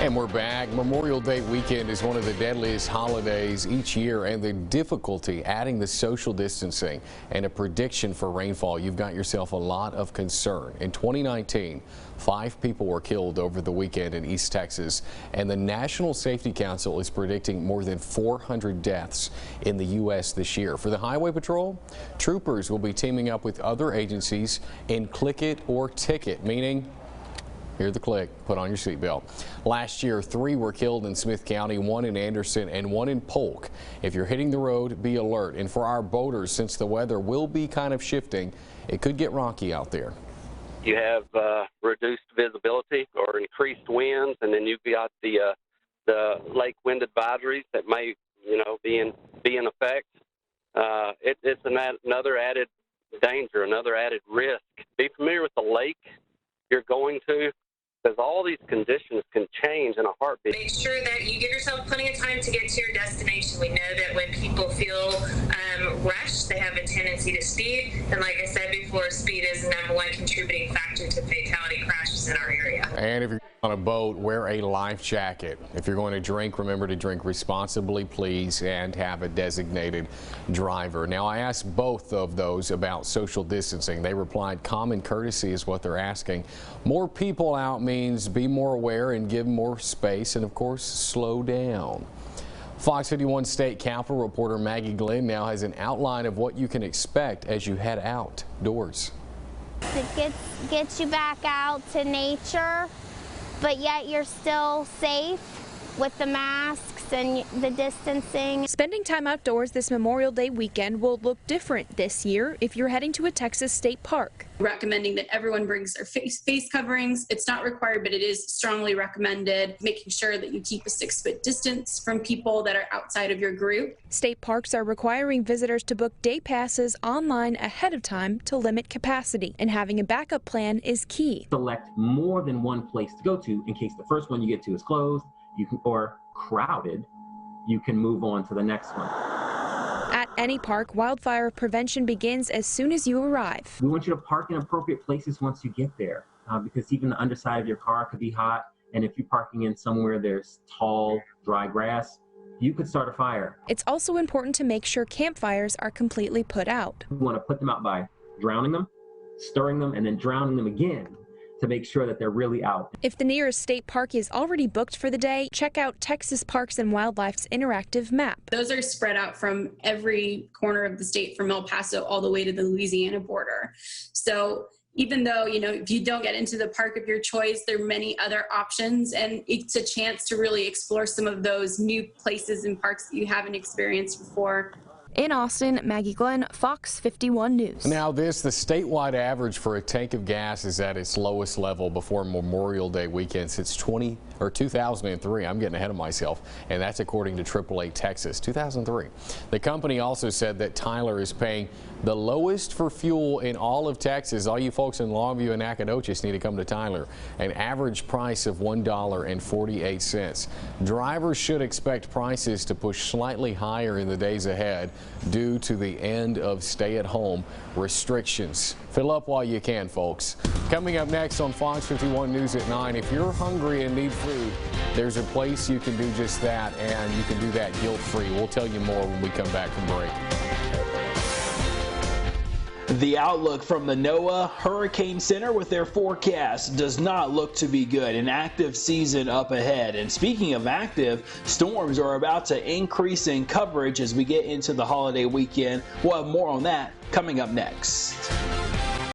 And we're back. Memorial Day weekend is one of the deadliest holidays each year, and the difficulty adding the social distancing and a prediction for rainfall, you've got yourself a lot of concern. In 2019, 5 people were killed over the weekend in East Texas, and the National Safety Council is predicting more than 400 deaths in the U.S. this year. For the Highway Patrol, troopers will be teaming up with other agencies in click it or ticket, meaning hear the click, put on your seatbelt. Last year, 3 were killed in Smith County, 1 in Anderson and 1 in Polk. If you're hitting the road, be alert. And for our boaters, since the weather will be kind of shifting, it could get rocky out there. You have reduced visibility or increased winds, and then you've got the lake wind advisories that may, be in effect. It's another added danger, another added risk. Be familiar with the lake you're going to, because all these conditions can change in a heartbeat. Make sure that you give yourself plenty of time to get to your destination. We know that when people feel rushed, they have a tendency to speed. And like I said before, speed is the #1 contributing factor to fatality crashes in our area. And if you're on a boat, wear a life jacket. If you're going to drink, remember to drink responsibly, please, and have a designated driver. Now, I asked both of those about social distancing. They replied common courtesy is what they're asking. More people out means be more aware and give more space, and of course, slow down. Fox 51 State Capitol reporter Maggie Glenn now has an outline of what you can expect as you head outdoors. It gets you back out to nature, but yet you're still safe with the masks and the distancing. Spending time outdoors this Memorial Day weekend will look different this year if you're heading to a Texas state park. Recommending that everyone brings their face coverings. It's not required, but it is strongly recommended. Making sure that you keep a 6-foot distance from people that are outside of your group. State parks are requiring visitors to book day passes online ahead of time to limit capacity, and having a backup plan is key. Select more than one place to go to in case the first one you get to is closed, or crowded. You can move on to the next one. At any park, wildfire prevention begins as soon as you arrive. We want you to park in appropriate places once you get there, because even the underside of your car could be hot, and if you're parking in somewhere there's tall, dry grass, you could start a fire. It's also important to make sure campfires are completely put out. We want to put them out by drowning them, stirring them, and then drowning them again to make sure that they're really out. If the nearest state park is already booked for the day, check out Texas Parks and Wildlife's interactive map. Those are spread out from every corner of the state, from El Paso all the way to the Louisiana border. So even though, if you don't get into the park of your choice, there are many other options, and it's a chance to really explore some of those new places and parks that you haven't experienced before. In Austin, Maggie Glenn, Fox 51 News. Now the statewide average for a tank of gas is at its lowest level before Memorial Day weekend since 2003. I'm getting ahead of myself, and that's according to AAA Texas, 2003. The company also said that Tyler is paying the lowest for fuel in all of Texas. All you folks in Longview and Nacogdoches need to come to Tyler. An average price of $1.48. Drivers should expect prices to push slightly higher in the days ahead due to the end of stay-at-home restrictions. Fill up while you can, folks. Coming up next on Fox 51 News at 9, if you're hungry and need food, there's a place you can do just that, and you can do that guilt-free. We'll tell you more when we come back from break. The outlook from the NOAA Hurricane Center with their forecast does not look to be good. An active season up ahead. And speaking of active, storms are about to increase in coverage as we get into the holiday weekend. We'll have more on that coming up next.